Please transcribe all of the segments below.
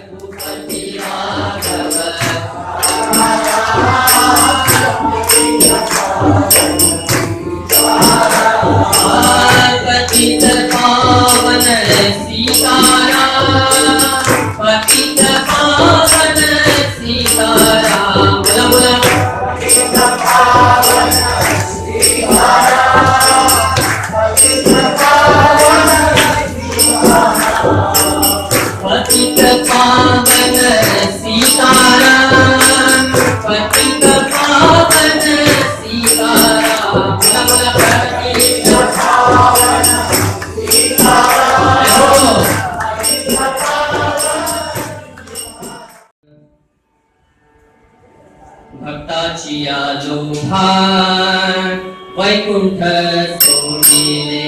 रघुपति राघव पतित पावन सीताराम पतित पावन सीताराम बोला बोला पतित पावन सीताराम पतित पावन पतित पावन सीताराम पतित पावन सीताराम बोला बोला पतित पावन सीताराम भक्ताची आलो भान वैकुंठ सोडिले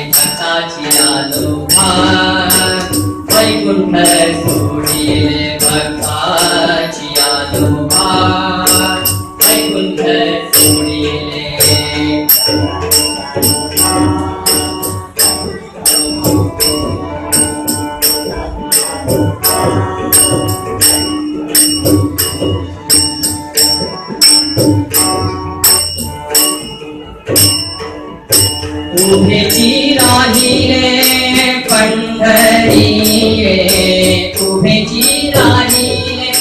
भक्ताची आलो भान वैकुंठ सोडिले भक्ताची आलो भान वैकुंठ सोडिले उभेची राहिले पंढरी उभेची राहिले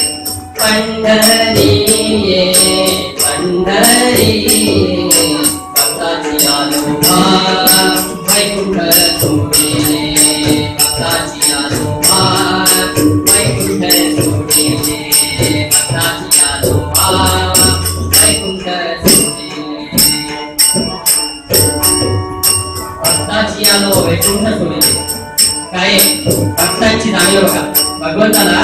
पंढरी पंढरी भक्ताची आलो भान वैकुंठ सोडिले भक्ताची आलो भान वैकुंठ सोडिले भक्ताची आलो भान वैकुंठ भक्ताची आलो वैकुंठ सोडिले काय भक्तांची जाणीव बघा भगवंताला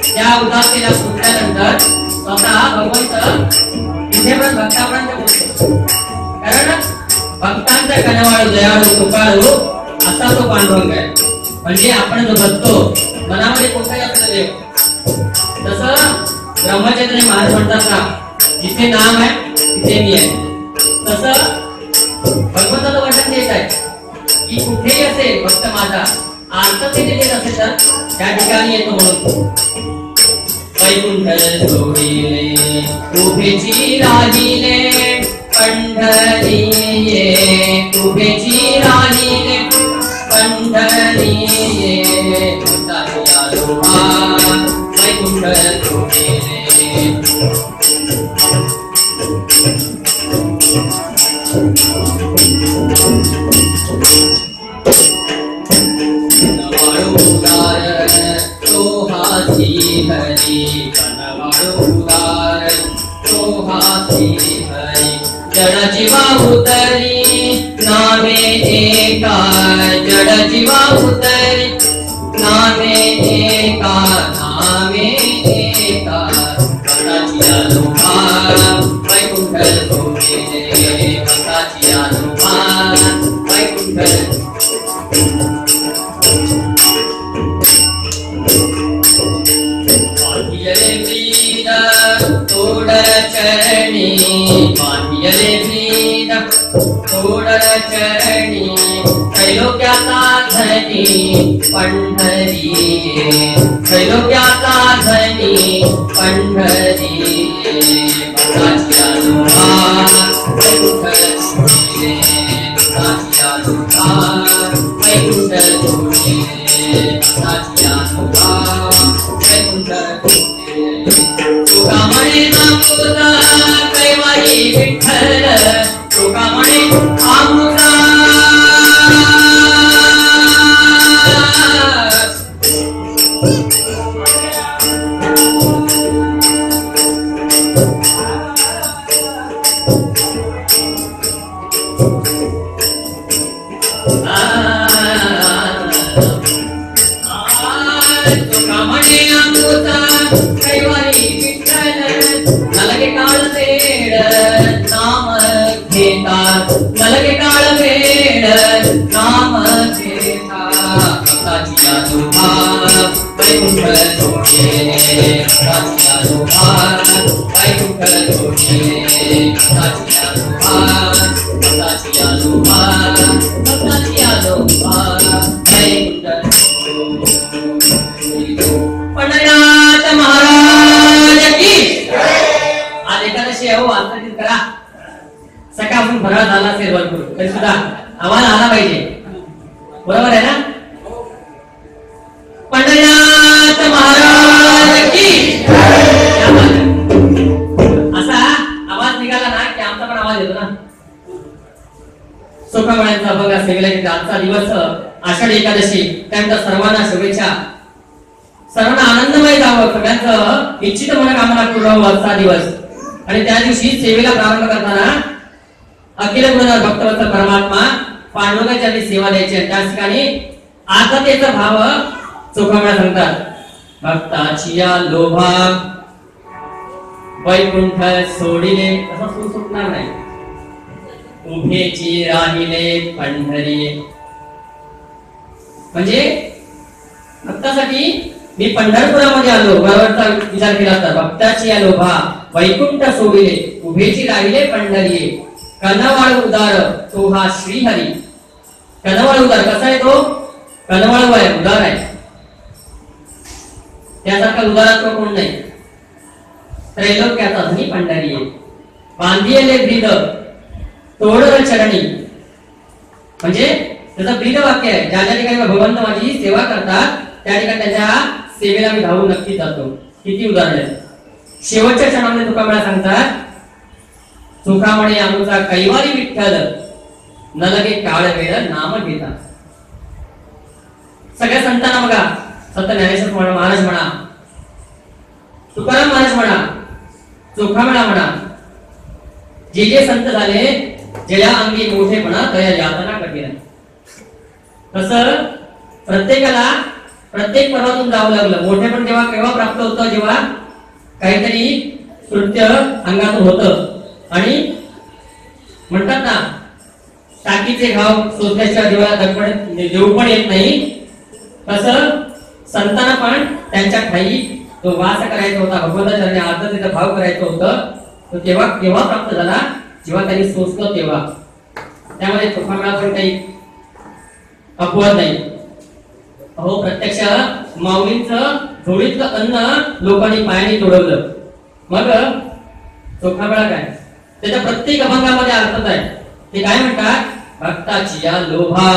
त्या उदासीला सुटल्यानंतर स्वतः भगवंत इथे पण भक्तापर्यंत पोहोचतो कारण भक्तांचा कनवाळू दयाळू कृपाळू असा तो पांडुरंग आहे म्हणजे आपण जो बघतो मनामध्ये कोणताही आपला देव तसं ब्रह्मचर्य महाराज म्हणतात ना जिथे नाम आहे तिथे मी आहे तसं भगवंताचं वर्णन देत आहे की कुठेही असेल भक्त माझा आर्ततेने देत असेल तर त्या ठिकाणी येतो म्हणून वैकुंठ सोडिले उभेची राहिले पंढरी उभेची राहिले पंढरी भक्ताची आलो भान वैकुंठ सोडिले कनवाळूदार तो हाती हरी कनवाळूदार तो हाती हरी जड जीवा उतरी नामे एका जड जीवा उतरी नामे एका भक्ताची आलो भान वैकुंठ सोडिले भक्ताची आलो भान वैकुंठ बांधियले ब्रीद तोड चरणी बांधियले ब्रीद तोड चरणी त्रैलोक्याचा धनी पंढरी त्रैलोक्याचा धनी पंढरी भक्ताची आलो भान वैकुंठ सोडिले भक्ताची आलो भान वैकुंठ सोडिले भक्ताची आलो भान वैकुंठ सोडिले तुका म्हणे नामोदा कैवारी विठ्ठल तुका म्हणे आमुदा मलगे काळ वेळ नाम घेता भक्ताची आलो भान वैकुंठ सोडिले भक्ताची आलो भान वैकुंठ सोडिले भक्ताची आलो भान भक्ताची आलो भान भक्ताची आलो भान वैकुंठ आजचा दिवस आषाढी एकादशी, त्यानंतर सर्वांना शुभेच्छा. सर्वांना आनंदमय जावं, सगळ्यांचं इच्छित मनोकामना पूर्ण व्हावं आजचा दिवस. आणि त्या दिवशी सेवेला प्रारंभ करताना अखिल गुणधर भक्तवत्सल परमात्मा पांडुरंगाची सेवा द्यायची. त्या ठिकाणी आत्मतेचा भाव चोखामळा सांगतात. भक्ताची या लोभा वैकुंठ सोडिले, असं सुटणार नाही. उभेची राहिले पंढरी, म्हणजे भक्तासाठी मी पंढरपुरामध्ये आलो, बरोबरचा विचार केला तर भक्ताची या लोभा वैकुंठ सोडिले, उभेची राहिले पंढरी. कनवाळ उदार तो हा श्रीहरी. कनवाळ उदार कसा आहे तो? कनवाळू आहे, उदार आहे. त्यासारखा उदारात्व कोण नाही. त्रैलोक्याचा धनी पंढरी आहे. बांधिले ब्रीद तोडर चरणी, म्हणजे त्याचं ब्रीद वाक्य आहे. ज्या ज्या ठिकाणी भगवंत माझी सेवा करतात त्या ठिकाणी त्याच्या सेवेला मी धावून नक्की जातो. किती उदाहरण आहेत. शेवटच्या क्षणामध्ये तुकामळा सांगतात. सुखामणे आमचा कैवारी विठ्ठल, न लगे काळ वेळ नाम घेता. सगळ्या संतांना बघा, संत ज्ञानेश्वर महाराज म्हणा, तुकाराम महाराज म्हणा, चोखामळा म्हणा, जे जे संत झाले जया अंगी मोठेपणा तया यातना कठीण. तसं प्रत्येकाला प्रत्येक पर्वातून जावं लागलं. मोठेपण जेव्हा केव्हा प्राप्त होतं, जेव्हा काहीतरी कृत्य अंगातून होतं. आणि म्हणतात ना, टाकीचे घाव सोसल्याशिवाय जेव्हा दडपण देऊ पण येत नाही, तसं संतांना पण त्यांच्या ठाई जो वास करायचा होता, भगवंताच्या आदतेचा भाव करायचा होतं, तो तेव्हा केव्हा प्राप्त झाला, जेव्हा त्यांनी सोसलं तेव्हा. त्यामध्ये चोखामळा पण काही अपवाद नाही. अहो, प्रत्यक्ष माऊलींचं झोळीतलं अन्न लोकांनी पायाने तोडवलं. मग चोखामळा काय? त्याच्या प्रत्येक अभंगामध्ये अर्थच आहे. ते काय म्हणतात? भक्ताची या लोभा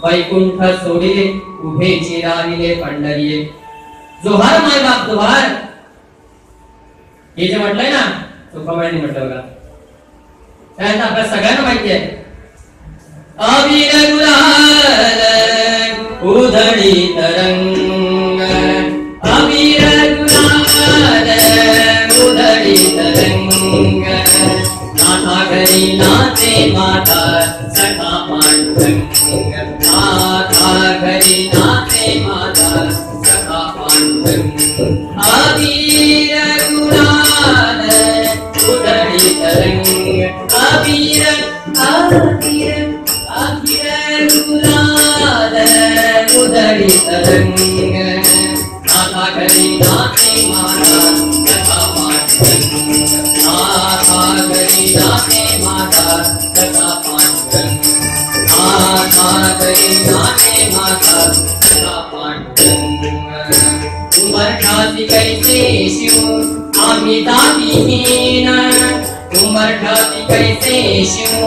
वैकुंठ सोडिले, उभेची राहिले पंढरीये. जोहार माय बाप जोहार, हे जे म्हटलंय ना, चोखामळ्याने म्हटलं बघा. त्यानंतर आपल्याला सगळ्यांना माहिती आहे. अबीर गुलाल उधळी तरंग, अबीर गुलाल उधळी तरंग. नाथा घरी नाचे माता सखा पांडुरंग, नाथा घरी नाचे माता सखा पांडुरंग. अबीर गुलाल उधळी तरंग, अबीर अबीर अबीर गुलाल उधळी तरंग. नाथा घरी नाचे माता सखा पांडुरंग, नाथा घरी नाचे माता सखा पांडुरंग, नाथा घरी नाचे माता सखा पांडुरंग. उंबरठासी कैसे शिव आम्ही दातीहीन, उंबरठासी कैसे शिव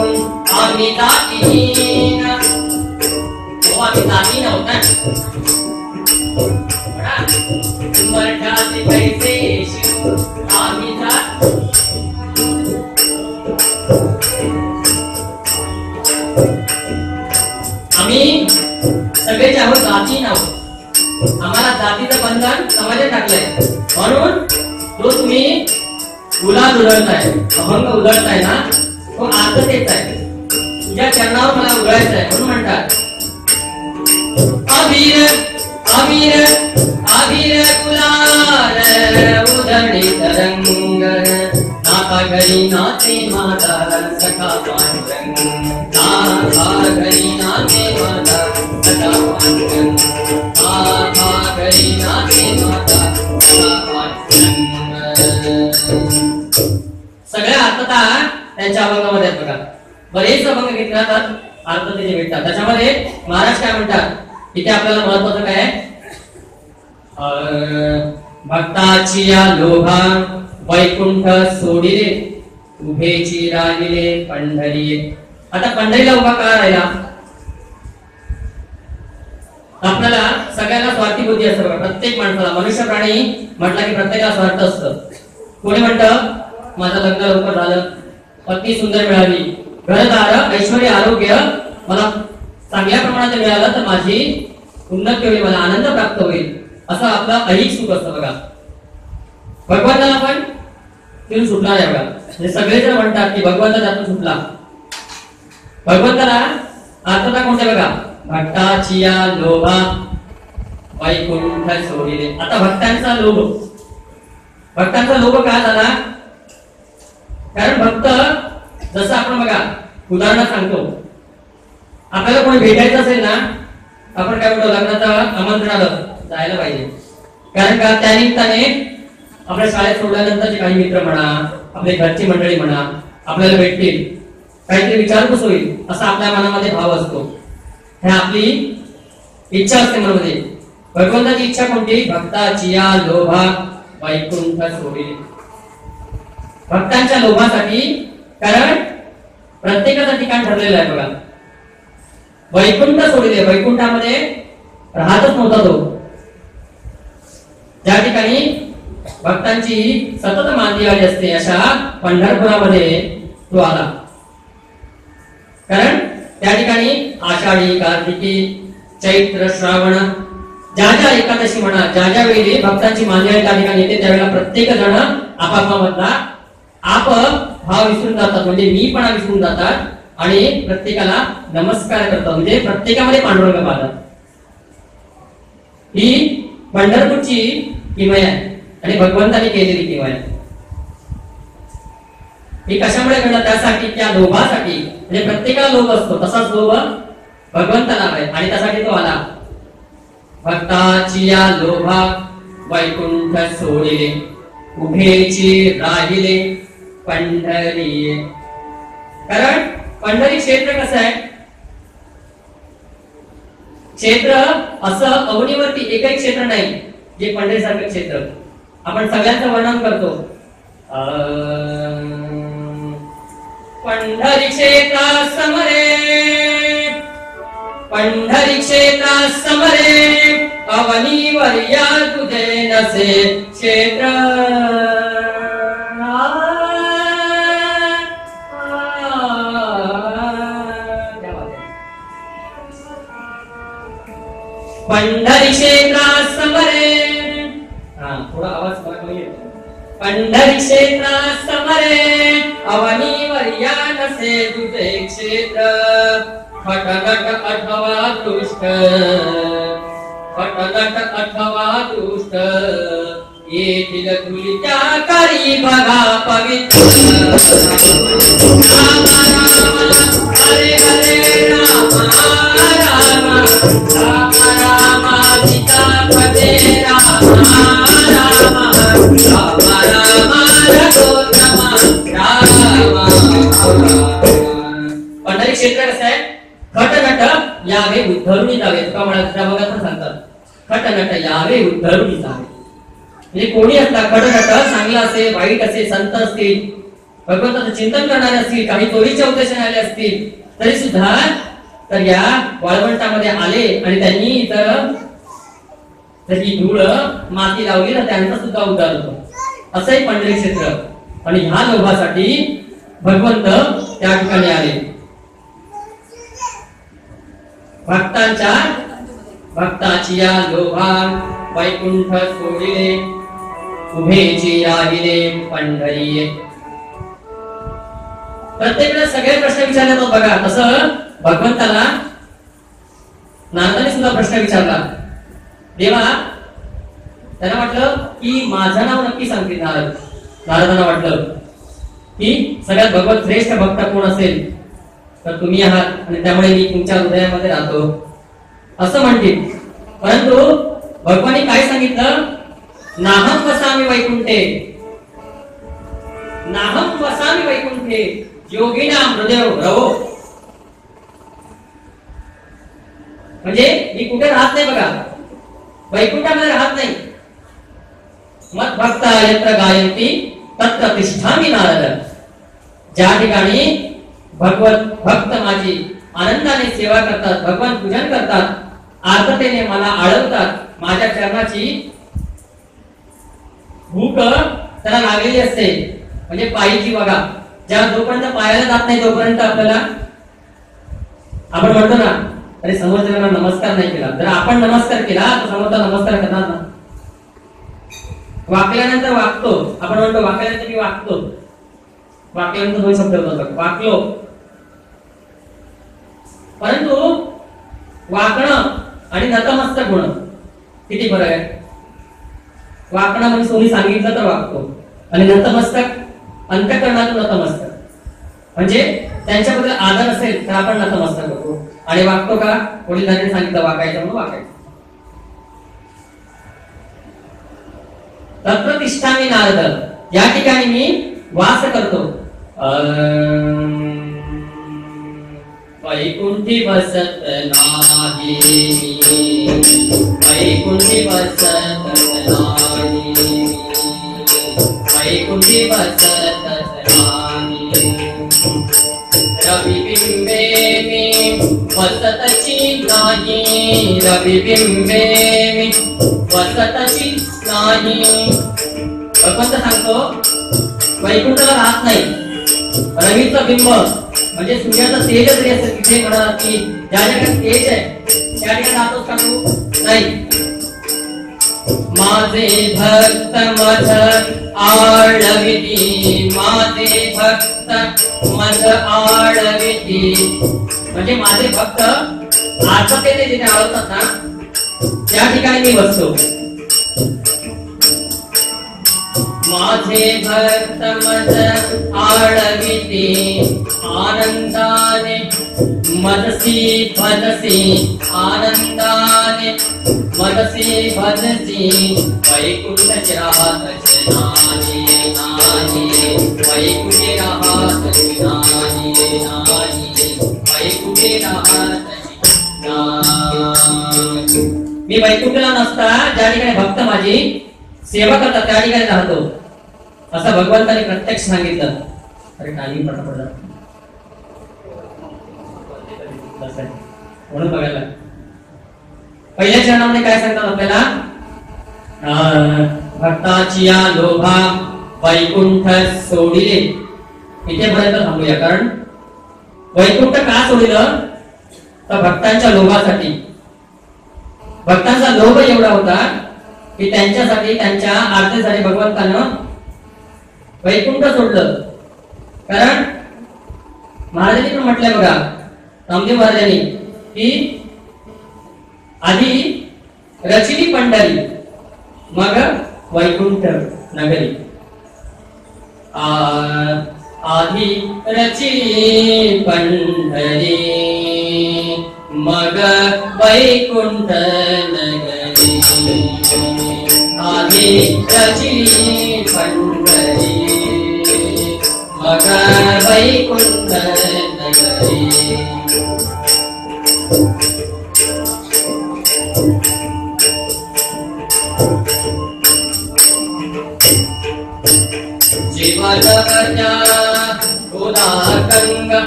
आम्ही दातीहीन. आम्ही दाती नव्हता. उंबरठासी कैसे शिव आम्ही दाती. आम्ही सगळेच आहोत जाती नाव. आम्हाला जातीचं बंधन समाजात टाकलंय. म्हणून जो तुम्ही गुलाल उधळताय, अभंग उधळताय ना, तो अर्थ तेच आहे. तुझ्या चरणावर मला उधळायचं आहे. म्हणून म्हणतात अबीर अबीर अबीर गुलाल उधळी तरंग. नाथा घरी नाचे माता सखा पांडुरंग, नाथा घरी नाचे माता सखा पांडुरंग, नाथा घरी नाचे माता सखा पांडुरंग. सगळ्या अर्थता त्यांच्या अभंगामध्ये आहेत बघा. बरेच अभंग घेतले जातात, अर्थ त्याचे भेटतात. त्याच्यामध्ये महाराज काय म्हणतात, इथे आपल्याला महत्वाचं काय आहे? भक्ताची या लोभा वैकुंठ सोडिले, उभेची राहिले पंढरी. आता पंढरीला उभा का राहिला? आपल्याला सगळ्यांना स्वार्थी बुद्धी असते बघा. प्रत्येक माणसाला, मनुष्य प्राणी म्हटला की प्रत्येकाला स्वार्थ असतं. कोणी म्हणतं माझं लग्न लवकर झालं, पत्नी सुंदर मिळाली, घरदार ऐश्वर्य आरोग्य मला चांगल्या प्रमाणात मिळालं तर माझी उन्नती होईल, मला आनंद प्राप्त होईल, असं आपलं ऐहिक सुख असतं बघा. भगवंताला पण तिथून सुटला नाही बघा. म्हणजे सगळेजण म्हणतात की भगवंत त्यातून सुटला. भगवंताला आर्थता कोणते बघा, भक्ताची या लोभा वैकुंठ सोडिले. आता भक्तांचा लोभ का झाला? कारण भक्त, जसं आपण बघा उदाहरण सांगतो, आपल्याला कोणी भेटायचं असेल ना, आपण काय म्हणतो, लग्नाचं आमंत्रण आलं जायला पाहिजे. कारण का, त्या निमित्ताने आपल्या शाळेत सोडल्यानंतरचे काही मित्र म्हणा, आपले घरची मंडळी म्हणा, आपल्याला भेटतील, काहीतरी विचारपूस होईल, असा आपल्या मनामध्ये भाव असतो. हे आपली इच्छा असते मनामध्ये. भगवंताची इच्छा कोणती? भक्ताची या लोभा वैकुंठ सोडिले. भक्तांच्या लोभासाठी, कारण प्रत्येकाचं ठिकाण ठरलेलं आहे बघा. वैकुंठ सोडिले, वैकुंठामध्ये राहतच नव्हता तो. ज्या ठिकाणी भक्तांची सतत मांदी आली असते अशा पंढरपुरामध्ये तो आला. कारण त्या ठिकाणी आषाढी, कार्तिकी, चैत्र, श्रावण, ज्या ज्या एकादशी म्हणा, ज्या ज्या वेळी भक्तांची मांदी त्या ठिकाणी येते, त्यावेळेला प्रत्येक जण आपापला आप भाव विसरून जातात, म्हणजे मीपणा विसरून जातात आणि प्रत्येकाला नमस्कार करतात. म्हणजे प्रत्येकामध्ये पांडुरंग पाहतात. ही पंढरपूरची किमया आहे आणि भगवंताने केलेली किमया आहे. ही कशामुळे घडलं? त्यासाठी, त्या लोभासाठी. म्हणजे प्रत्येकाला लोभ असतो, तसाच लोभ भगवंताला आहे आणि त्यासाठी तो आला. भक्ताची या लोभा वैकुंठ सोडिले, उभेची राहिले पंढरी. कारण पंढरी क्षेत्र कसं आहे? क्षेत्र असं अवनीवरती एकही क्षेत्र नाही जे पंढरीसारखं क्षेत्र. आपण सगळ्यांचं वर्णन करतो. पंढरी क्षेत्रा समरे, पंढरी क्षेत्रा समरे, अवनीवर या तुझे नसे क्षेत्र. पंढरी क्षेत्रा समरे, थोडा आवाज कमी येतो. पंढरी क्षेत्रा समरे, अवनीवर या नसे तुझे क्षेत्र. खटनट अथवा दुष्ट, खटनट अथवा दुष्ट, येथील तुझ्या करी बघा पवित्र. राम राम हरे हरे, राम राम राम राम सीता पदे, राम राम राम राम रघुराम राम. पंढरी क्षेत्र कसं आहे? खटनट यावे उद्धरुणी जावे. तुका म्हणा बघा पण सांगतात, खटनट यावे उद्धरुणी जावे. म्हणजे कोणी असला, खटनट चांगला असेल, वाईट असेल, संत असतील, भगवंताचं चिंतन करणारे असतील, काही चोरीच्या उद्देशाने आले असतील, तरी सुद्धा तर या वाळवंटामध्ये आले आणि त्यांनी इथं ही धूळ माती लावली ना, त्यांचा सुद्धा उद्धार होतो. असंही पंढरी क्षेत्र. आणि ह्या लोभासाठी भगवंत त्या ठिकाणी आले. भक्ताची या लोभा वैकुंठ सोडिले, उभेची राहिले पंढरी. प्रत्येकाला सगळे प्रश्न विचारले जातात बघा. तसं भगवंताला नारदाने सुद्धा प्रश्न विचारला. देवा, त्यांना वाटलं की माझं नाव नक्की सांगतील नारद. नारदांना वाटलं की सगळ्यात भगवत श्रेष्ठ भक्त कोण असेल तर तुम्ही आहात आणि त्यामुळे मी तुमच्या हृदयामध्ये राहतो असं म्हणतील. परंतु भगवानी काय सांगितलं? नाहम वसामि वैकुंठे, नाहम वसामि वैकुंठे योगिनाम हृदय रवो. म्हणजे मी कुठे राहत नाही बघा, वैकुंठामध्ये राहत नाही. मत भक्ता यत्र गायन्ति तत्र तिष्ठामि नारद. ज्या ठिकाणी भगवत भक्त माझी आनंदाने सेवा करतात, भगवान पूजन करतात, आर्ततेने मला आळवतात, माझ्या चरणाची भूक त्याला लागलेली असते. म्हणजे पायीची बघा, ज्या जोपर्यंत पायाला जात नाही तोपर्यंत आपल्याला, आपण म्हणतो ना आणि समोरच्याला नमस्कार नाही केला, जर आपण नमस्कार केला तर समोरचा नमस्कार करणार ना. वाकल्यानंतर वागतो, आपण म्हणतो वाकल्यानंतर मी वागतो, वाकल्यानंतर दोन शब्द होतात, वाकलो. परंतु वाकणं आणि नतमस्तक होणं किती फरक आहे. वाकणं म्हणजे कोणी सांगितलं तर वागतो, आणि नतमस्तक अंतःकरणातून नतमस्तक म्हणजे त्यांच्याबद्दल आदर असेल तर आपण नतमस्तक होतो आणि वागतो का, वडिलांनी सांगितलं वाकायचं म्हणून वाकायचं. तत्प्रतिष्ठामी नारद, या ठिकाणी मी वास करतो. वैकुंठी बसत नाही, वैकुंठी बसत नाही, वैकुंठी बसत नाही. रविबिंबे मी वसतची नाही, रविबिंबे मी वसतची नाही. भगवंत सांगतो वैकुंठाला राहत नाही. रवीचं बिंब म्हणजे सूर्याचं तेज जरी असेल तिथे म्हणा की ज्या ठिकाणी तेज आहे त्या ठिकाणी राहतोच का तू, नाही. माझे भक्त मध आळविती, माझे भक्त मध आळविती म्हणजे माझे भक्त आत्मतेने जिथे आळवतात ना त्या ठिकाणी मी बसतो. माझे भक्त मध आळविती, आनंदाने मदसी भजसी, आनंदाने मदसी भजसी. वैकुंठ राहत नाही, नाही वैकुंठ राहत नाही, नाही वैकुंठ राहत नाही. मी वैकुंठला नसता ज्या ठिकाणी भक्त माझी सेवा करतात त्या ठिकाणी राहतो असं भगवंताने प्रत्यक्ष सांगितलं. अरे टाइमिंग पडला म्हणून बघायला पहिल्या चरणामध्ये काय सांगतात आपल्याला, भक्ताची या लोभा वैकुंठ सोडिले. इथेपर्यंत थांबूया, कारण वैकुंठ का सोडलं तर भक्तांच्या लोभासाठी. भक्तांचा लोभ एवढा होता की त्यांच्यासाठी त्यांच्या आरतीसाठी भगवंतानं वैकुंठ सोडलं. कारण महाराजांनी पण म्हटलंय बघा, नामदेव महाराजांनी की आधी रचिली पंढरी मग वैकुंठ नगरी. आधी रचिली पंढरी मग वैकुंठ नगरी. आधी रचिली पंढरी मग वैकुंठ नगरी. जीवनवत्या गोदागंगा,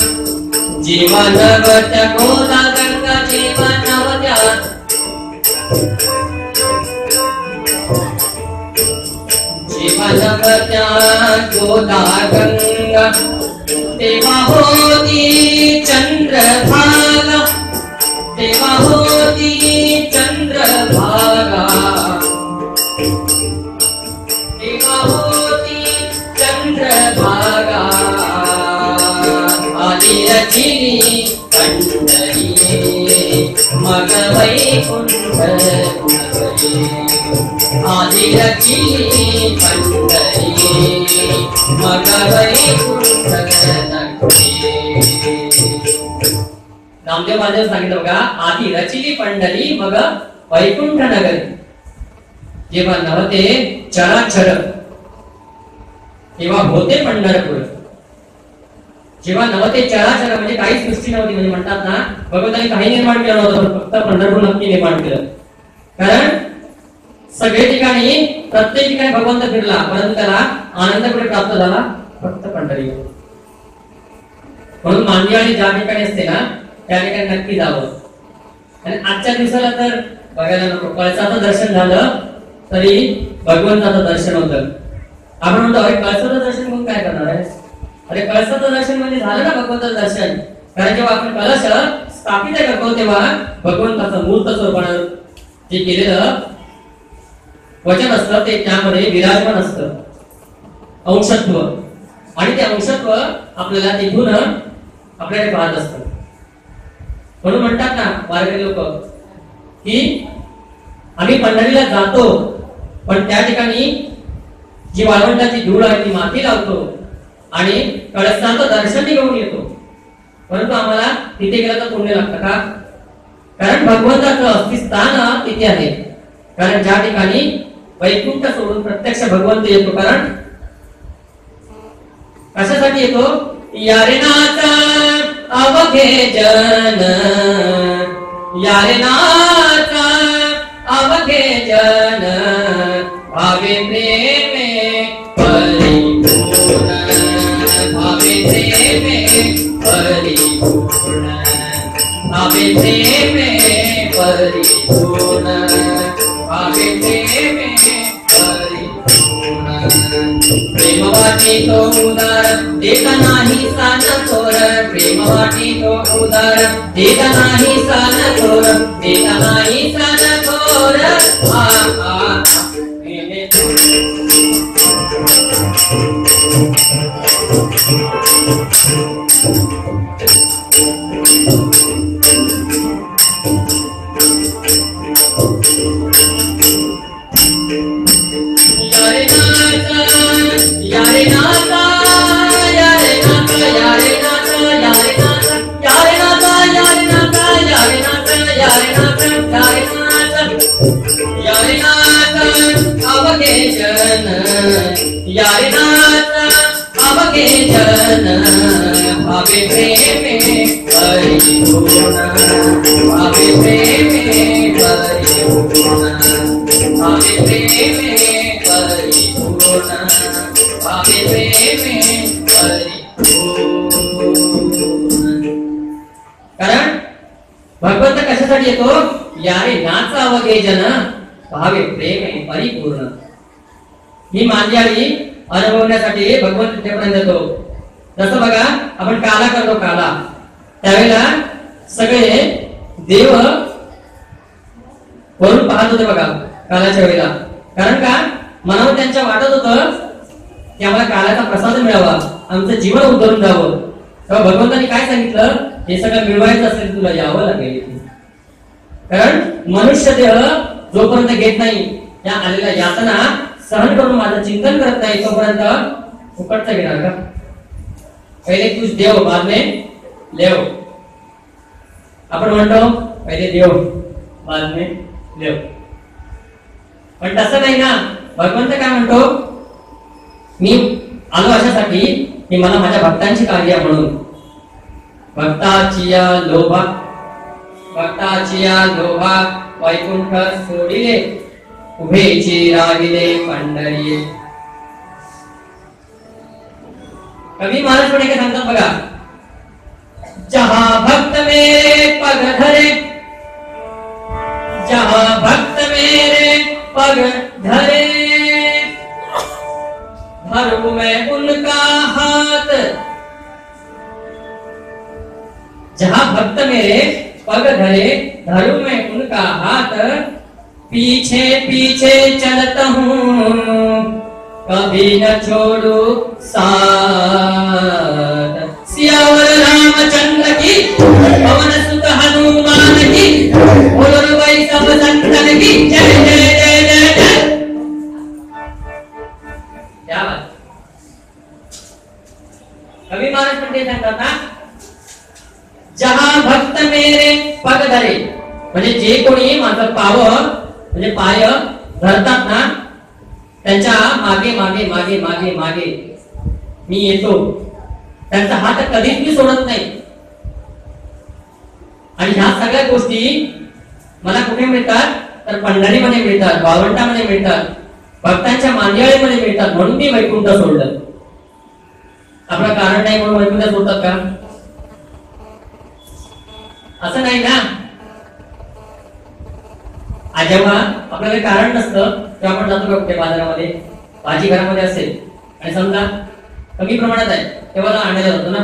जीवनवत्या गोदागंगा, जीवनवत्या जीवनवत्या गोदागंगा. तेव्हा होती चंद्रभागा, तेव्हा होती चंद्रभागा, तेव्हा होती चंद्रभागा. आधी रचिली पंढरी मग वैकुंठ नगरी. आधी रचिली पंढरी मग वैकुंठ नगरी. नामदेव महाराज सांगितलं बघा, आधी रचिली पंढरी मग वैकुंठ नगरी. जेव्हा नव्हते चराचर तेव्हा होते पंढरपूर. जेव्हा नव्हते चराचर म्हणजे काही सृष्टी नव्हती, म्हणजे म्हणतात ना भगवंताने काही निर्माण केलं नव्हतं, फक्त पंढरपूर नक्की निर्माण केलं. कारण सगळे ठिकाणी प्रत्येक ठिकाणी भगवंत फिरला, परंतु त्याला आनंद कुठे प्राप्त झाला, फक्त पंढरी. म्हणून मांदिवाळी ज्या ठिकाणी असते ना त्या ठिकाणी नक्की जावं. आणि आजच्या दिवसाला तर बघायला नको, कळसाचं दर्शन झालं तरी भगवंताचं दर्शन होतं. आपण म्हणतो अरे कळसाचं दर्शन म्हणून काय करणार आहे. अरे कळसाचं दर्शन म्हणजे झालं ना भगवंताचं दर्शन. कारण जेव्हा आपण कलश स्थापित करतो तेव्हा भगवंताचं मूर्त स्वरूपानं जे केलेलं वचन असतं ते त्यामध्ये विराजमान असतं अंशत्व, आणि ते अंशत्व आपल्याला तिथून आपल्याकडे पाहत असतं. म्हणून म्हणतात ना वारकरी लोक की आम्ही पंढरीला जातो पण त्या ठिकाणी जी वाळवंटाची धूळ आहे ती माती लावतो आणि कळसाचं दर्शन घेऊन येतो, परंतु आम्हाला तिथे गेलं तर पुण्य लागतं का? कारण भगवंताचं अस्तित्वान तिथे आहे. कारण ज्या ठिकाणी वैकुंठ सोडून प्रत्यक्ष भगवंत येतो. कारण कशासाठी येतो? यारे नाचा अवघे जन, यारे नाचा अवघे जन, भावे प्रेमे परिपूर्ण, भावे प्रेमे परिपूर्ण, भावे प्रेमे परिपूर्ण, भावे प्रेमे परिपूर्ण. प्रेम वाटी तो उदार देता नाही सान थोर, प्रेम वाटी तो उदार देता नाही सान थोर, देता नाही सान थोर. यारे नाथ अवघे जन, भावे प्रेमे परिपूर्ण, भावे प्रेमे परिपूर्ण, भावे प्रेमे परिपूर्ण, भावे प्रेमे परिपूर्ण. कारण भगवंत कशासाठी येतो? यारे नाथ अवघे जन, भावे प्रेमे परिपूर्ण. ही मांदियाळी अनुभवण्यासाठी भगवंत तिथेपर्यंत येतो. जसं बघा आपण काला करतो, काला त्यावेळेला सगळे देव वरून पाहत होते बघा कालाच्या वेळेला. कारण का? मनावर त्यांच्या वाटत होतं की आम्हाला कालाचा प्रसाद मिळावा, आमचं जीवन उद्धरून जावं. तेव्हा भगवंतांनी काय सांगितलं? हे सगळं मिळवायचं असेल तुला यावं लागेल. कारण मनुष्य देह जोपर्यंत घेत नाही त्या आलेल्या यातना सहन करून माझं चिंतन करत नाही तोपर्यंत फुकटचा घेणार का? पहिले तुझ देव बाद में लेव. आपण म्हणतो पहिले देव बाद में लेव, पण तसं नाही ना. भगवंत काय म्हणतो? मी आलो अशासाठी की मला माझ्या भक्तांची काळजी आहे. म्हणून भक्ताची या लोभा, भक्ताची या लोभा वैकुंठ सोडिले, उभेची रागिले पंढरी. कवी महाराज पुढे काय सांगतात बघा, जहां भक्त मेरे पग धरे, जहां भक्त मेरे पग धरे, धरूं मैं उनका हाथ. जहां भक्त मेरे पग धरे, धरूं मैं उनका हाथ, पीछे पीछे चलता हूँ कभी न छोड़ू साथ. सियावर रामचंद्र की, पवन सुत हनुमान की, और वही सब संतन की जय जय जय जय जय. क्या बात. कवी महाराज पण ते सांगतात ना, जहां भक्त मेरे पग धरे, म्हणजे जे कोणी माझं पाव म्हणजे पाय धरतात ना त्यांच्या मागे मागे मागे मागे मागे मी येतो. त्यांचा हात कधीच मी सोडत नाही. आणि ह्या सगळ्या गोष्टी मला कुठे मिळतात? तर पंढरीमध्ये मिळतात, वाळवंटामध्ये मिळतात, भक्तांच्या मांदियाळीमध्ये मिळतात. म्हणून मी वैकुंठ सोडलं. आपलं कारण नाही म्हणून वैकुंठ सोडतात का? असं नाही ना. जेव्हा आपल्याला कारण नसतं तेव्हा आपण जातो का कुठे बाजारामध्ये, भाजी घरामध्ये असेल आणि समजा कमी प्रमाणात आहे तेव्हा आणायला जातो ना.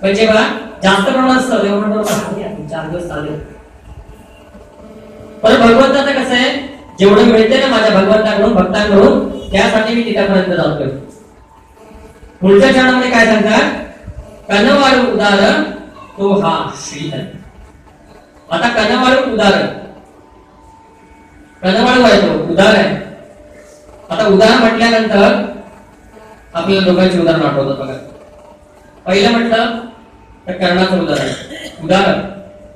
पण जेव्हा जास्त प्रमाणात असतं तेव्हा म्हणतो 4 दिवस चालेल. पण भगवंताचं कसं आहे, जेवढं मिळते ना माझ्या भगवंताकडून भक्तांकडून त्यासाठी मी तिथपर्यंत जातोय. पुढच्या चरणामध्ये काय सांगतात, कनवाळू उदार तो हा श्रीहरी. आता कनवाळू उदार, कनवाळू आहे तो, उदार आहे. आता उदाहरण म्हटल्यानंतर आपल्याला दोघांची उदाहरण आठवतात बघा. पहिलं म्हटलं तर कर्णाचं उदाहरण,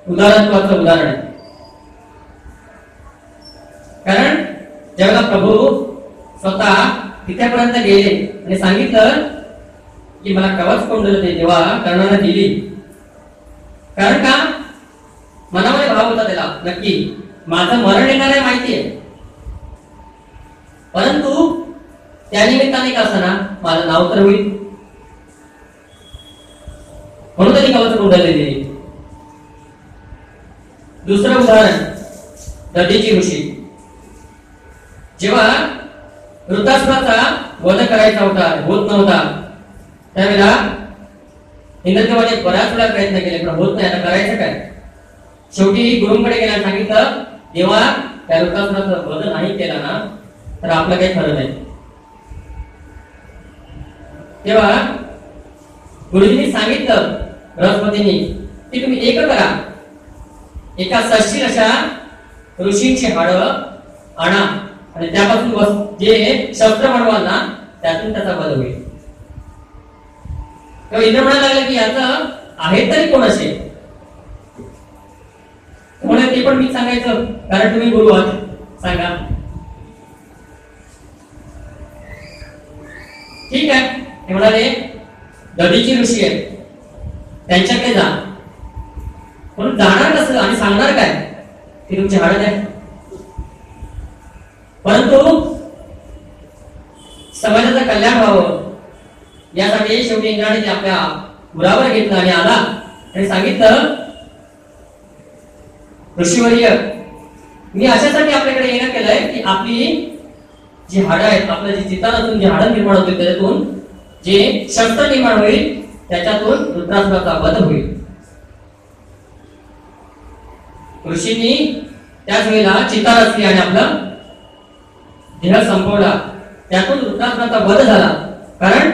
उदाहरणत्वाचं उदाहरण आहे. कारण जेव्हा प्रभू स्वतः तिथेपर्यंत गेले आणि सांगितलं की मला कवच कुंडल ते जेव्हा कर्णाला दिली, कारण का मनामध्ये भाव होता त्याला नक्की माझं मरण येणार आहे माहिती आहे, परंतु त्या निमित्ताने का असना माझं नाव तर होईल, म्हणून त्यांनी कवच कुंडल दिली. दुसरं उदाहरण दधीची ऋषी, जेव्हा वृत्तासुराचा वध करायचा होता, होत नव्हता, त्यावेळेला इंद्रदेवाने बऱ्याच वेळा प्रयत्न केले पण होत नाही. आता करायचं काय? शेवटी गुरुंकडे गेला, सांगितलं देवा त्या वृत्तासुराचा वध नाही केला ना तर आपलं काही खरं नाही. तेव्हा गुरुजींनी सांगितलं बृहस्पतींनी की तुम्ही एक करा, एका सशील अशा ऋषींची हाडं आणा आणि त्यापासून जे शस्त्र बनवाल ना त्यातून त्याचा वध होईल. तेव्हा इंद्र म्हणायला लागला की याचं आहे तरी कोण असेल, म्हणून ते पण मी सांगायचं कारण तुम्ही गुरु आहात, सांगा. ठीक आहे, ते म्हणाले दधीची ऋषी आहे त्यांच्याकडे जा. म्हणून जाणार कसं आणि सांगणार काय की तुमची हाडं द्या. परंतु समाजाचं कल्याण व्हावं यासाठी शेवटी इंद्राने ते आपल्या उरावर घेतलं आणि आला आणि सांगितलं ऋषीवर्य मी अशासाठी आपल्याकडे येणं केलंय की आपली जी हाडं आहेत, आपल्या जी चितातून जी हाडं निर्माण होतील त्याच्यातून जे शस्त्र निर्माण होईल त्याच्यातून वृत्रासुराचा वध होईल. ऋषींनी त्याच वेळेला चिता रचली आणि आपलं देह संपवला, त्यातून वृत्तासुराचा वध झाला. कारण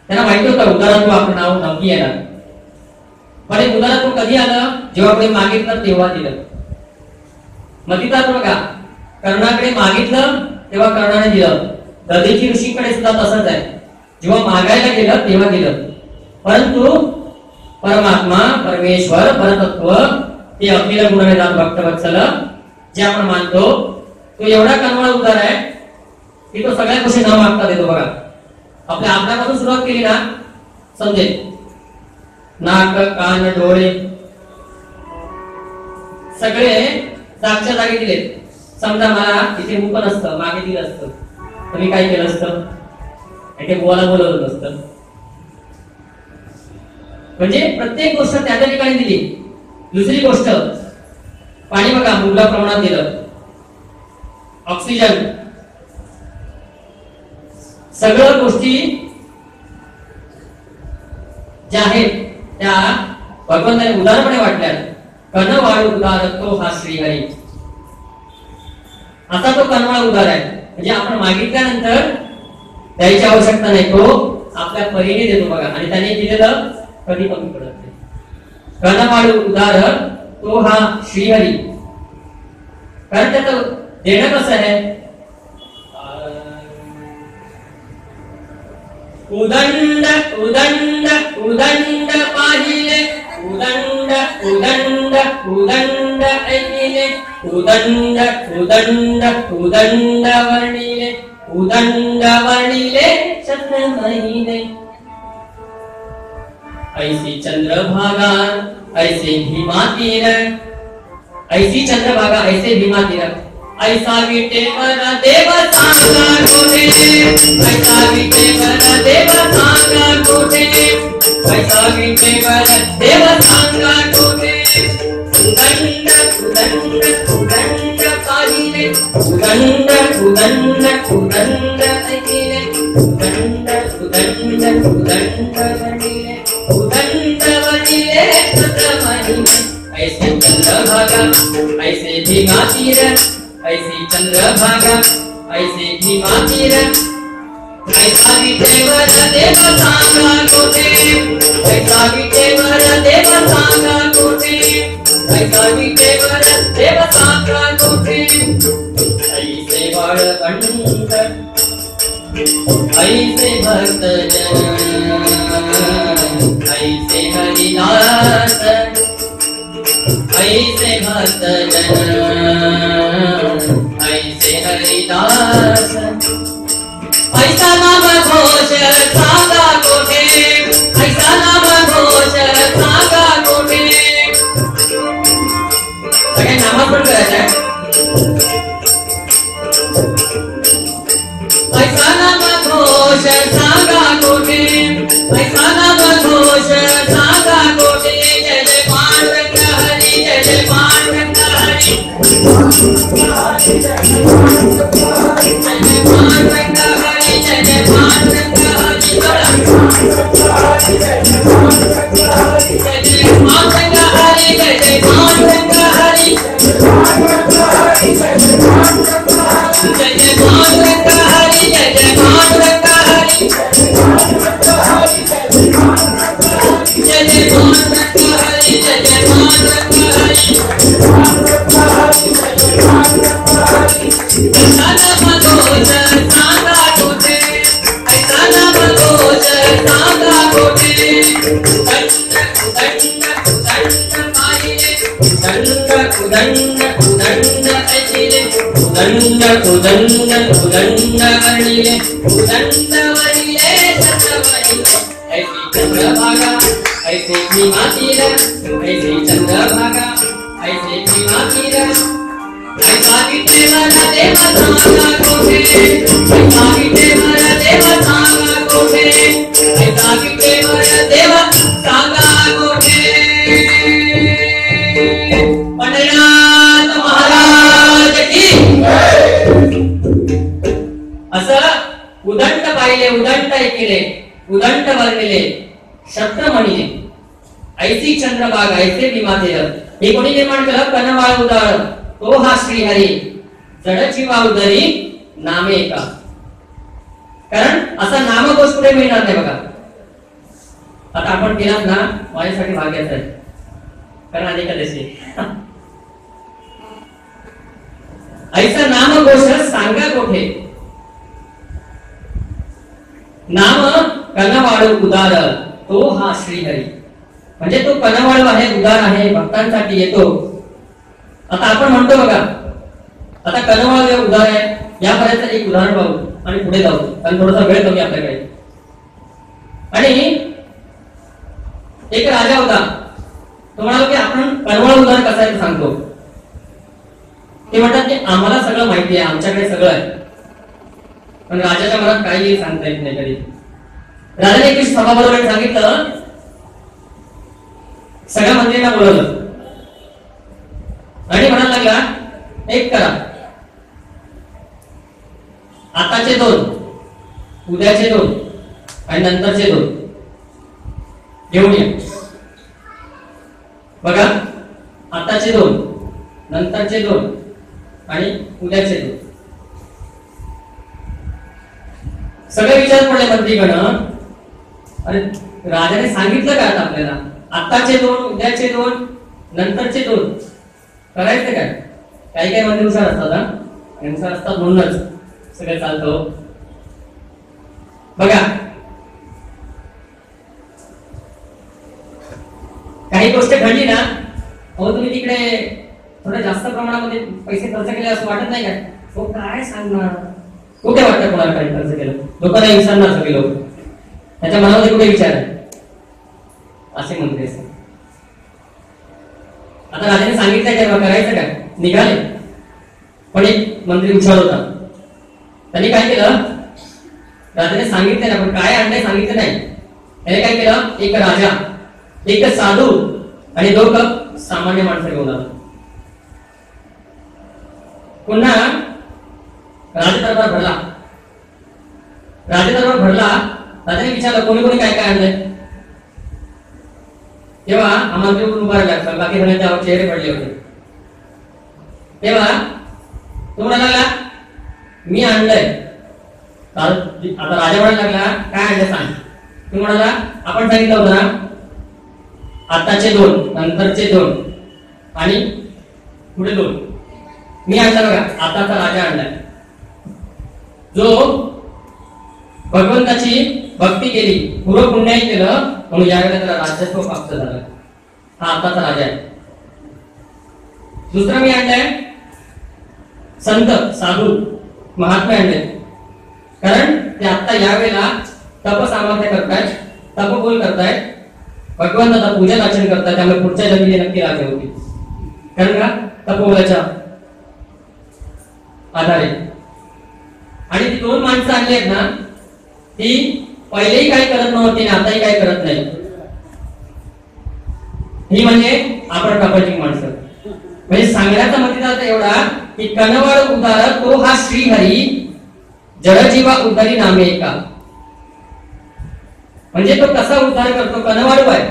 त्यांना माहिती होतं उदाहरण आपलं नाव नक्की येणार. पण एक उदाहरण कधी आलं, जेव्हा आपण मागितलं तेव्हा दिलं. मग तिथं बघा कर्णाकडे मागितलं तेव्हा कर्णाने दिलं. दधीची ऋषीकडे सुद्धा तसंच आहे, जेव्हा मागायला गेलं तेव्हा दिलं. परंतु परमात्मा परमेश्वर परतत्व ते अखिल गुणवेदान भक्तवत्सल जे आपण मानतो तो एवढा कनवाळ उदार आहे की तो सगळ्या गोष्टी न मागता देतो. बघा आपल्या आपल्यापासून सुरुवात केली ना समजेल, नाक कान डोळे सगळे जागच्या जागी दिले. समजा मला इथे मुख नसतं, मागे दिलं असतं तर मी काय केलं असतं, इथे बोलायला बोलवलं नसतं. म्हणजे प्रत्येक गोष्ट त्या त्या ठिकाणी दिली. दुसरी गोष्ट पाणी बघा मुबलक प्रमाणात दिलं, ऑक्सिजन, सगळ्या गोष्टी ज्या आहेत त्या भगवंताने उदारपणे वाटल्या. कनवाळू उदार तो हा श्रीहरी, असा तो कनवाळ उदार आहे. म्हणजे आपण मागितल्यानंतर द्यायची आवश्यकता नाही, तो आपल्या परीने देतो. बघा आणि त्याने दिलेलं कधी कमी पडत नाही. कनवाळू उदार तो हा श्रीहरी, कारण त्याचं देणं कसं आहे, उदंड उदंड उदंड पाहिले, उदंड उदंड उदंड ऐकिले, उदंड उदंड उदंड वर्णिले, उदंड वर्णिले शब्द महिने. ऐसी चंद्रभागा ऐसे भीमा तीर, ऐसी चंद्रभागा ऐसे भीमा तीर. ऐसा विटेवर देव सांगा कोठे, ऐसा विटेवर देव सांगा कोठे, ऐसा विटेवर देव सांगा कोठे. उदंड उदंड उदंड पाहिले, उदंड उदंड उदंड ऐकिले, उदंड उदंड उदंड वर्णिले. ऐसे भीमा तीर ऐसी चंद्रभागा ऐसे भीमा तीर ऐसा विटेवर देव सांगा कोठे ऐसा विटेवर देव सांगा कोठे ऐसा विटेवर देव सांगा कोठे ऐसे बाळकंठ ऐसे भक्त जन ऐसे हरिदास ऐसे भक्त जन ऐसे हरिदास ऐसा नाम घोष सांगा कोठे ऐसा नाम घोष सांगा कोठे सगळे नामस्मरण करायचं आहे ऐसा नाम घोष सांगा कोठे ऐसा नाम घोष सांगा कोठे जय जय पांडुरंग हरी जय जय पांडुरंग हरी जय जय पांडुरंग हरी जय जय पांडुरंग हरी जय जय पांडुरंग हरी जय जय पांडुरंग हरी जय जय पांडुरंग हरी जय जय पांडुरंग हरी जय जय पांडुरंग हरी जय जय पांडुरंग हरी जय जय पांडुरंग हरी ऐसा नाम घोष सांगा कोठे ऐसा नाम घोष सांगा कोठे उदंड उदंड उदंड माईले उदंड उदंड उदंड ऐले उदंड उदंड उदंड वणिले उदंड वणिले चंद्रवणिले ऐसी चंद्रभागा ऐसे भीमा तीर ऐसे चंद्रभागा ऐसे भीमा तीर ऐसा विटेवर देव सांगा कोठे ऐसा विटेवर देव सांगा कोठे ऐसा विटेवर देव सांगा कोठे पंढरीनाथ महाराज की असं उदंड पाहिले उदंड ऐकिले उदंड वर्णिले शस्त्र म्हणिले ऐसी चंद्रभाग ऐसे भीमा तीर हे कोणी निर्माण केलं कनवाळ उदार तो हा श्रीहरी जडची वावदरी नामे का कारण असा नामघोष पुढे मिळणार नाही बघा आता आपण केलात ना माझ्यासाठी भाग्याचं आहे कारण अनेक एकादशी ऐसा नामघोष सांगा कोठे नाम कनवाळू उदार तो हा श्रीहरी म्हणजे तो कनवाळू आहे उदार आहे भक्तांसाठी येतो आता आपण म्हणतो बघा आता कनवाळू उदार आहे यापर्यंत एक उदाहरण पाहू आणि पुढे जाऊ कारण थोडासा वेळ कमी आपल्याकडे आणि एक राजा होता तो म्हणाला की आपण कनवाळू उदार कसा आहे सांगतो ते म्हणतात की आम्हाला सगळं माहिती आहे आमच्याकडे सगळं आहे पण राजाच्या मनात काही सांगता येत नाही कधी राजाने एक सभा बरोबर सांगितलं सगळ्या मंत्र्यांना बोलवलं आणि म्हणायला लागला एक करा आताचे 2 उद्याचे 2 आणि नंतरचे 2 घेऊन या बघा आताचे 2 नंतरचे 2 आणि उद्याचे 2 सगळे विचार पडले मंत्रीगण अरे राजाने सांगितलं का आता आपल्याला आताचे 2 उद्याचे 2 नंतरचे 2 करायचं काय काही काही मंत्री हुशार असतात आणि हुशार असतात म्हणूनच सगळं चालतं बघा काही गोष्ट घडली ना अहो तुम्ही तिकडे थोड्या जास्त प्रमाणामध्ये पैसे खर्च केले असं वाटत नाही काय तो काय सांगणार कुठे वाटतं कोणाला काही खर्च केलं लोकांना विचारणार सगळे लोक त्याच्या मनामध्ये कुठे विचार आहे असे मंत्री असतात आता राजाने सांगितलं काय करायचं काय निघाले पण एक मंत्री हुशार होता त्यांनी काय केलं राजाने सांगितलं ना पण काय आणलंय सांगितलं नाही त्याने काय केलं एक राजा एक साधू आणि 2 सामान्य माणसं घेऊन आला पुन्हा राजदरबार भरला राजाने विचारलं कोणी कोणी काय काय आणलंय तेव्हा हा मंत्री उभा राहिला बाकी सगळ्यांच्या चेहरे पडले होते तेव्हा तो म्हणाला मी आणलंय. आता राजा म्हणायला लागला काय आणलं सांग. तू म्हणाला आपण सांगितलं होतं ना आताचे 2 नंतरचे 2 आणि पुढे 2. मी आणला बघा आताचा राजा आणलाय जो भगवंताची भक्ती केली पूर्व पुण्याई केलं म्हणून यावेळेला त्याला राज्यत्व प्राप्त झालं. हा आताचा राजा आहे. दुसरं मी आणलंय संत साधू महात्मे आणले कारण ते आता यावेळेला तप सामर्थ्य करतायत तपबोल करतायत भगवंताचा पूजन अर्चन करतायत त्यामुळे पुढच्या जन्मी नक्की राजा होतील कारण का तपोबलाच्या आधारे. आणि ती 2 माणसं आणली आहेत ना ती पहिलेही काही करत नव्हती आणि आताही काही करत नाही. ही म्हणजे आपण प्रापंचिक माणसं. म्हणजे सांगण्याचा मतितार्थ एवढा की कनवाळ उदार तो हा श्रीहरी जडजीवा उद्धारी नामे एका. म्हणजे तो कसा उद्धार करतो कनवाळू आहे.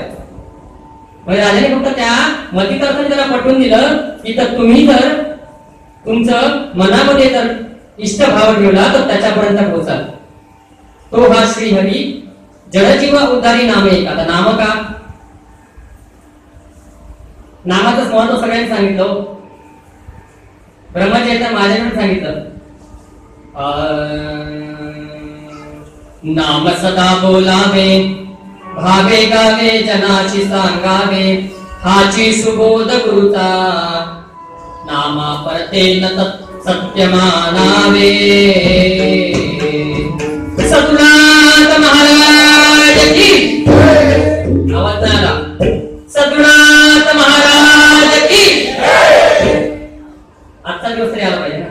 म्हणजे राजाने फक्त त्या मतितार्थाने त्याला पटवून दिलं की तर तुम्ही जर तुमचं मनामध्ये जर इष्टभाव ठेवला तर त्याच्यापर्यंत पोहोचाल. तो हा श्रीहरी जडजीवा उद्धारी नामे एका. आता नाम का नामाचं महत्व सगळ्यांनी सांगितलं. ब्रह्मचर्याच्या माझ्याकडे सांगितलं नाम सदा बोलावे भावे गावे जनाची सांगावे हाची सुबोध गुरुचा नामा परते न सत्य मानावे. सद्गुणात महाराज की आवाज नाही आला. सद्गुणात महाराज की आजचा दिवस तरी आला पाहिजे ना.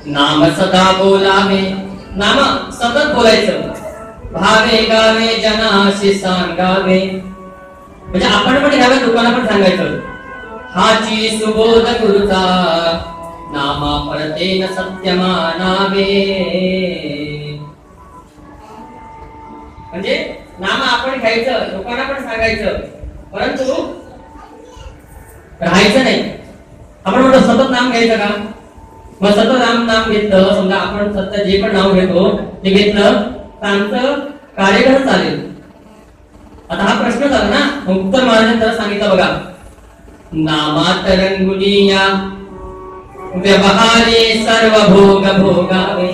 नाम सदा बोलावे नाम सतत बोलायचं भावे गावे जनाशी सांगावे म्हणजे आपण पण ह्यावेळी लोकांना पण सांगायचं हाची सुबोध गुरुचा नामा परतेन सत्य मानावे. म्हणजे नाम आपण घ्यायचं लोकांना पण सांगायचं परंतु राहायचं नाही. आपण म्हणतो सतत नाम घ्यायचं का मग सतत नाम घेतलं समजा आपण सतत जे पण नाव घेतो ते घेतलं तर आमचं कार्य कसं चालेल. आता हा प्रश्न झाला ना. उत्तर महाराजांनी त्याला सांगितलं बघा नामात रंगुनिया व्यवहारे सर्व भोग भोगावे.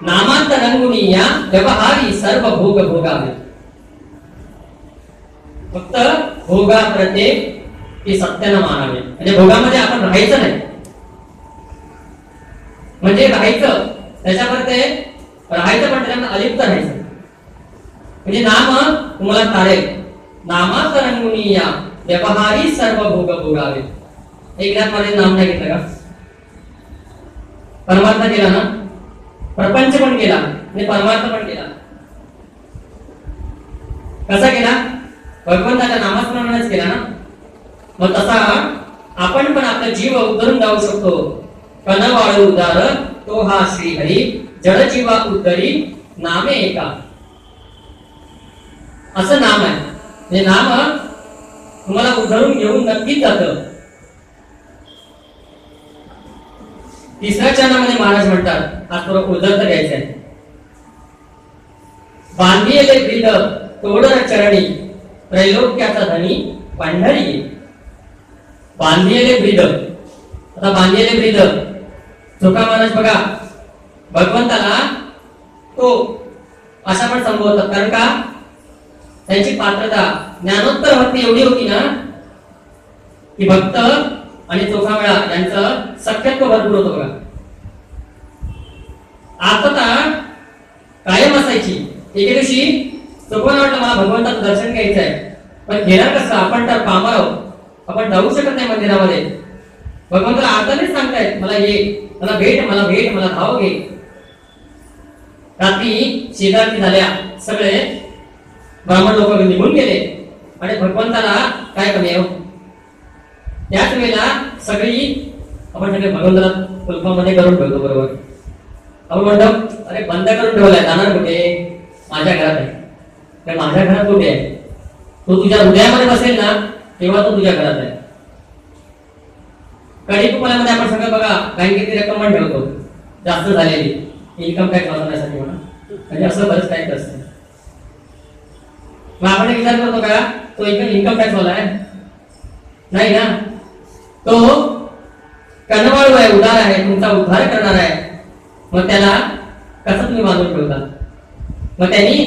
नामात रंगुनिया व्यवहारी सर्व भोग भोगावे. फक्त भोगाप्रते ती सत्यानं मानावे म्हणजे भोगामध्ये आपण राहायचं नाही. म्हणजे राहायचं त्याच्यावर ते राहायचं पण त्याच्यामध्ये अलिप्त राहायचं. म्हणजे नाम तुम्हाला तारेल नामात रंगुनिया व्यवहारी सर्व भोग भोगावे. एकनाथ मध्ये नाम नाही घेतलं का परमार्थ केला ना. प्रपंच पण केला आणि परमार्थ पण केला. कसा केला भगवंताच्या नामस्मरणानेच केला ना. मग तसा आपण पण आपला जीव उद्धरून जाऊ शकतो. कनवाळू उदार तो हा श्रीहरी जडजीवा उद्धरी नामे एका असं नाम आहे. हे नाम तुम्हाला उद्धरून घेऊन नक्कीच जातं. 3ऱ्या चरणामध्ये महाराज म्हणतात आज थोडं उद्धरता घ्यायचं आहे. बांधिले ब्रीद तोडर चरणी त्रैलोक्याचा धनी पंढरी. बांधिले ब्रीद आता बांधिले ब्रीद तुका महाराज बघा भगवंताला तो अशा पण संबोधतात कारण का त्यांची पात्रता ज्ञानोत्तर भक्ती एवढी होती ना की भक्त आणि चोखामेळा यांचं सख्यत्व भरपूर होतं बघा. आता कायम असायची. एके दिवशी चोखाला वाटलं मला भगवंताचं दर्शन घ्यायचं आहे पण घेणार कसं आपण तर पामर आहोत आपण जाऊ शकत नाही मंदिरामध्ये. भगवंताला आताच सांगतायत मला ये मला भेट मला भेट मला धाव घे. रात्री शेजारती झाल्या सगळे ब्राह्मण लोक निघून गेले आणि भगवंताला काय कमी आहे. त्याच वेळेला सगळी आपण सगळे भगवंताला कुलपामध्ये करून ठेवतो बरोबर. आपण म्हणतो अरे बंद करून ठेवलाय जाणार कुठे माझ्या घरात आहे. माझ्या घरात कुठे आहे तो तुझ्या हृदयामध्ये बसेल ना तेव्हा तो तुझ्या घरात आहे. कधी कुपनामध्ये आपण सगळं बघा बँकेची रक्कम पण ठेवतो जास्त झालेली इन्कम टॅक्स वाचवण्यासाठी म्हणा, म्हणजे असं बरंच काही असतं. मग आपण विचार करतो का तो इन्कम टॅक्स वाला आहे? नाही ना, तो कनवाळू आहे, उदार आहे, तुमचा उद्धार करणार आहे. मग त्याला कसं तुम्ही बांधून ठेवता? मग त्यांनी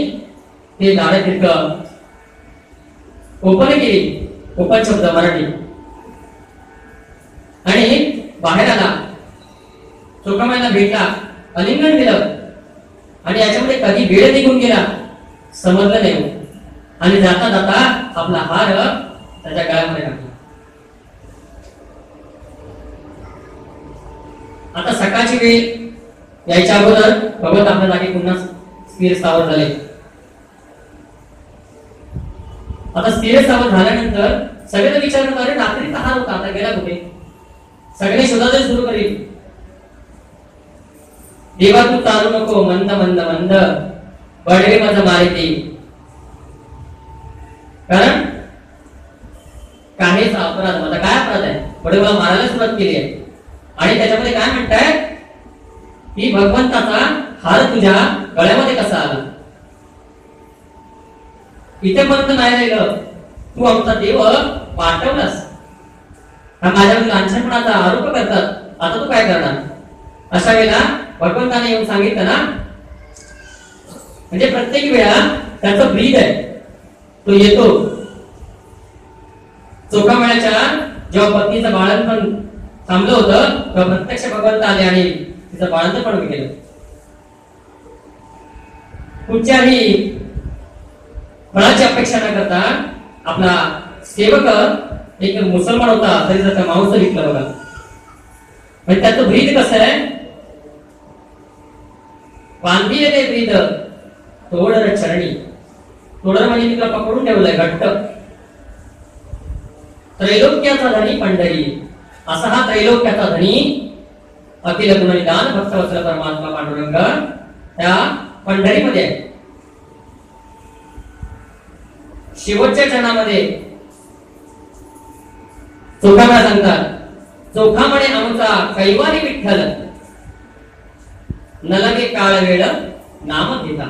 ते झाडं तिरकं ओपन केली, ओपन शब्द मराठी, आणि बाहेर आला, चोखामायला भेटला, अलिंगन दिलं, आणि याच्यामध्ये कधी वेळ निघून गेला समजलं नाही. आणि जाता जाता आपला हार त्याच्या गळ्यामध्ये टाकला. आता सकाळची वेळ यायच्या अगोदर भगवंत आपल्या जागी पुन्हा स्थिर स्थावर झाले. आता स्थिर स्थावर झाल्यानंतर सगळे विचार करतात, अरे रात्रीचा हार होता, आता गेला कुठे? सगळे शोधायला सुरू करील. देवा तू चालू नको, मंद मंद मंद बडवे माझं मारिती. कारण काहीच अपराध, माझा काय अपराध आहे? बडवेला मारायला सुरुवात केली आहे. आणि त्याच्यामध्ये काय म्हणताय की भगवंताचा हार तुझ्या गळ्यामध्ये कसा आला? इथे पर्यंत नाही राहिलं, तू आमचा देव पाठवलास, हा माझ्यावर लांछनपणाचा आरोप करतात, आता तू काय करणार? अशा वेळेला भगवंताने येऊन सांगितलं ना, म्हणजे प्रत्येक वेळा त्याचा ब्रीद आहे तो येतो. चोखामेळ्याच्या जेव्हा पत्नीचं बाळंतपण थांबलं होतं तेव्हा प्रत्यक्ष भगवंत आले आणि तिचं बाळंतपण केलं. कुठच्याही फळाची अपेक्षा न करता आपला सेवक एक मुसलमान होता तरी त्याचा मांस विकलं बघा. म्हणजे त्याचं ब्रीद कसं आहे? बांधिले ब्रीद तोडर चरणी. तोडर म्हणजे तिला पकडून ठेवलंय घट्ट. त्रैलोक्याचा धनी पंढरी, असा हा त्रैलोक्याचा धनी अखिल गुणनिदान भक्तवत्सल परमात्मा पांडुरंग त्या पंढरीमध्ये आहे. शेवटच्या क्षणामध्ये चोखामळा सांगतात, चोखामणे आमचा कैवारी विठ्ठल नलगे काळ वेळ नाम घेता.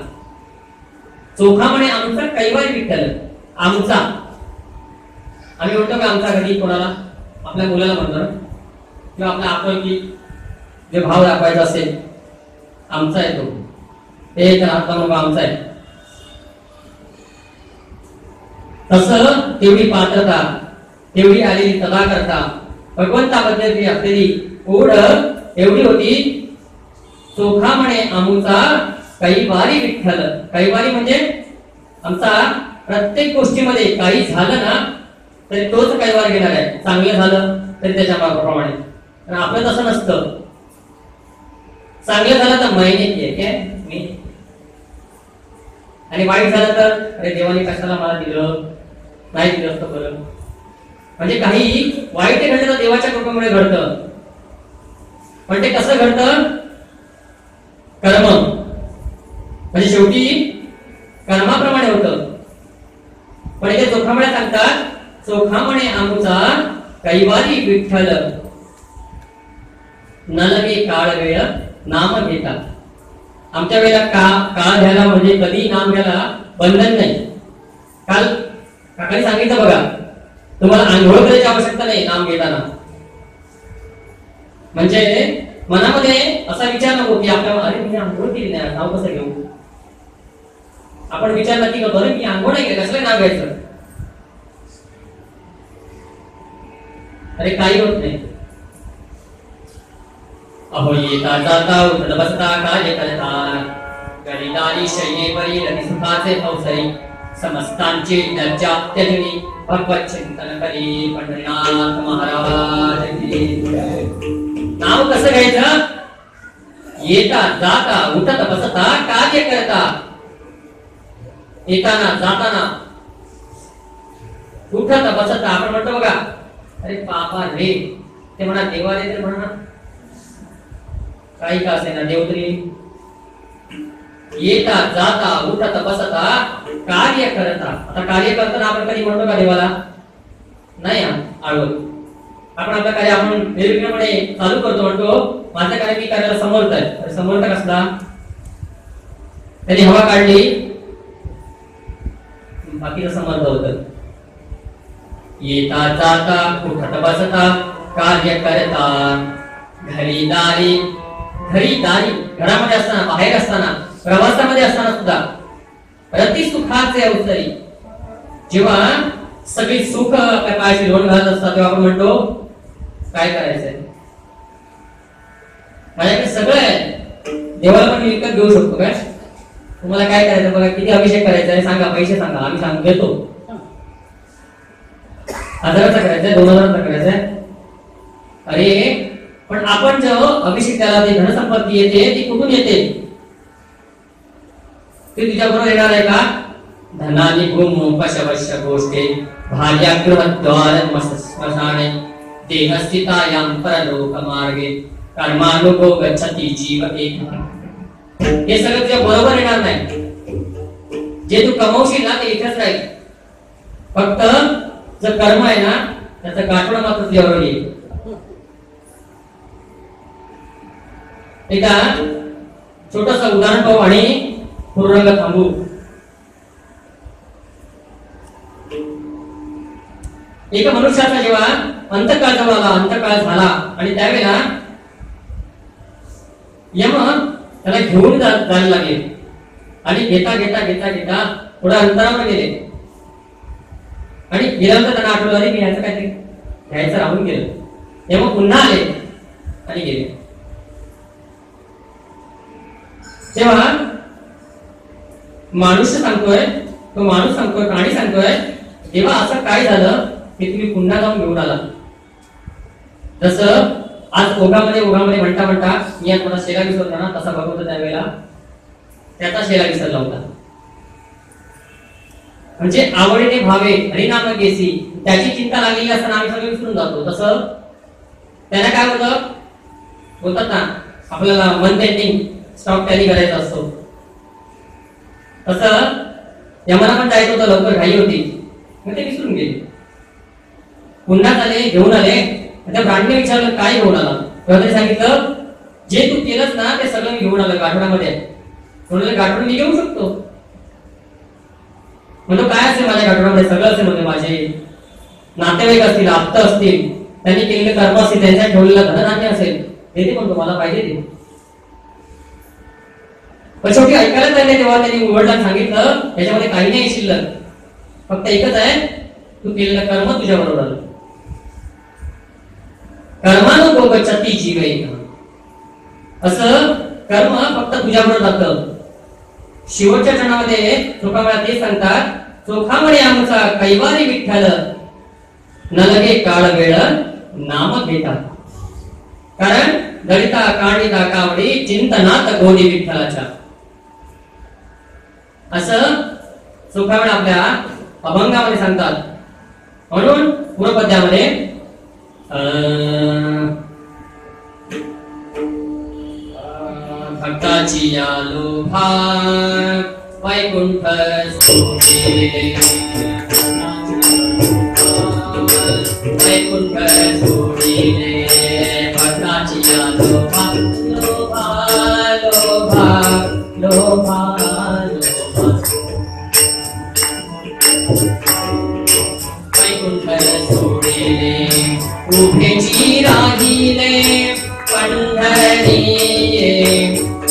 चोखामणे आमचा कैवारी विठ्ठल, आमचा आम्ही म्हणतो का आमचा? कधी कोणाला आपल्या मुलाला म्हणतो किंवा आपल्या आपुलकी जे भाव दाखवायचा असेल, आमचा आहे तो, ते तर आता मग आमचा आहे. तसं तेवढी पात्रता, तेवढी आलेली सदा करता भगवंताबद्दल असलेली ओढ एवढी होती. चोखामणे आमचा कैवारी विठ्ठल. कैवारी म्हणजे आमचा प्रत्येक गोष्टीमध्ये काही झालं ना तरी तोच कैवार घेणार आहे. चांगलं झालं तरी त्याच्या मार्गाप्रमाणे. आपलं तसं नसतं. चांगलं झालं तर महिने मी, आणि वाईट झालं तर अरे देवाने कशाला मला दिलं, नाही दिलं असतं बरं. म्हणजे काही वाईट घडलं तर देवाच्या कृपेमुळे घडतं. पण ते कसं घडतं? कर्म, म्हणजे शेवटी कर्माप्रमाणे होतं. पण इथे चोखामणे सांगतात, चोखामणे आमचा कैवारी विठ्ठल नलगे काळ वेळ नाम घेता. आमच्या वेळेला काळ घ्यायला म्हणजे कधी नाम घ्यायला बंधन नाही. काल काकांनी सांगितलं बघा, तुम्हाला आंघोळ करायची आवश्यकता नाही नाम घेताना. म्हणजे मनामध्ये असा विचार नको की आपल्या अरे मी आंघोळ केली नाही, नाव कसं घेऊ? आपण विचार नक्की करतो, अरे मी आंघोळ नाही केली, कसलं नाव घ्यायचं? अरे काही होत नाही. अहो येता जाता उठत बसता कार्य करता गणिताली शय्येवरी रती सुखाचे अवसरी समस्तांची दर्जा त्यजनी भगवत चिंतन करी पंढरीनाथ महाराज की जय. नाव कसं घ्यायचं? येता जाता उठत बसता कार्य करता. येताना जाताना उठत बसता आपण म्हणतो बघा, अरे बाबा रे, ते म्हणा देवा रे, तर म्हणा काही का असे ना देव तरी येता जाता उठता बसता कार्य करता. आता कार्य करताना आपण कधी म्हणतो का देवाला? नाही आळवत. आपण आपलं कार्य आपण निर्विघ्नपणे चालू करतो, म्हणतो माझं कार्य मी करायला समर्थ आहे. समर्थ कसला? त्यांनी हवा काढली, बाकीचं समर्थ होतं. येता जाता उठता बसता कार्य करता घरी दारी घरामध्ये असताना, बाहेर असताना, प्रवासामध्ये असताना सुद्धा प्रति सुखाचे अवसरी जेव्हा सगळी सुख आपल्या पायाशी लोण घालत असतात तेव्हा आपण म्हणतो काय करायचंय? माझ्याकडे सगळं आहे, देवाला पण विकत घेऊ शकतो काय? तुम्हाला काय करायचं बघा, किती अभिषेक करायचा आहे सांगा, पैसे सांगा, आम्ही सांगून देतो. 1000चा करायचंय, 2000चा करायचंय. अरे पण आपण जो अभिषेक त्याला ती धनसंपत्ती येते ती कुठून येते? ती तुझ्या बरोबर येणार आहे का? धनानी भूम पशवश्य गोष्टी भार्यागृहद्वार स्मशाने देहस्थितायां परलोक मार्गे कर्मानुगो गच्छति जीव एक. हे सगळं तुझ्या बरोबर येणार नाही. जे तू कमवशील ना ते इथेच राहील. फक्त जर कर्म आहे ना त्याचं गाठोडं मात्र तुझ्याबरोबर येईल. एका छोटस उदाहरण पाहू आणि पूर्णंग थांबू. एका मनुष्याचा जेव्हा अंतकाळ जवळ आला, अंतकाळ झाला आणि त्यावेळेला यम त्याला घेऊन जायला लागले आणि घेता घेता घेता घेता थोड्या अंतरावर गेले आणि गेल्यानंतर त्यांना आठवलं अरे मी ह्याचं काहीतरी घ्यायचं राहून गेलं. यम पुन्हा आले आणि गेले. तेव्हा माणूस सांगतोय, तो माणूस सांगतोय, प्राणी सांगतोय तेव्हा असं काय झालं की तुम्ही पुन्हा जाऊन घेऊन आला. जसं आज ओघामध्ये म्हणता म्हणता मी आज मला शेला विसरला ना, तसा भगवंत त्यावेळेला त्याचा शेला विसरला होता. म्हणजे आवडीने भावे हरिनाम घेसी त्याची चिंता लागलेली असताना आम्ही सगळं विसरून जातो. तसं त्यांना काय होतं बोलतात ना, आपल्याला मंथ एंडिंग स्टॉक टॅली करायचा असतो. तसं यमाला पण जायचं होतं, लवकर घाई होती, मग ते विसरून गेले. पुन्हा आले, घेऊन आले. त्या ब्राह्मणे विचारलं काय घेऊन आला? तेव्हा त्यांनी सांगितलं जे तू केलंस ना ते सगळं मी घेऊन आलं गाठोड्यामध्ये. म्हणून गाठोड मी घेऊ शकतो. म्हणतो काय असेल माझ्या गाठोड्यामध्ये? सगळं असेल म्हणजे माझे नातेवाईक असतील, आप्त असतील, त्यांनी केलेले कर्म असतील, त्यांच्या ठेवलेलं धनधान्य असेल, ते पण तुम्हाला पाहिजे ते. पण शेवटी ऐकायला चालले तेव्हा त्यांनी उघडला सांगितलं त्याच्यामध्ये काही नाही शिल्लक, फक्त एकच आहे तू केलेलं कर्म तुझ्या बरोबर आलं. कर्मानुगो गच्छति जीव एक. असं कर्म फक्त तुझ्याबरोबर जातं. शेवटच्या क्षणामध्ये चोखामळा ते सांगतात चोखामळे आमचा कैवारी विठ्ठल न लगे काळ वेळ नाम घेता. कारण दलिता काणिता कावडी चिंतनात गोडी विठ्ठलाच्या. असं चोखामळे आपल्या अभंगामध्ये सांगतात. म्हणून पूर्वपद्यामध्ये भक्ताची या लोभा वैकुंठ सोडिले, वैकुंठ सोडिले, भक्ताची या लोभा लोभा लोभा लोभा लोभा, वैकुंठ सोडिले उभेची राहिले पंढरी,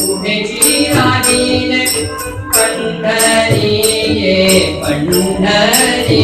उभेची राहिले पंढरी पंढरी.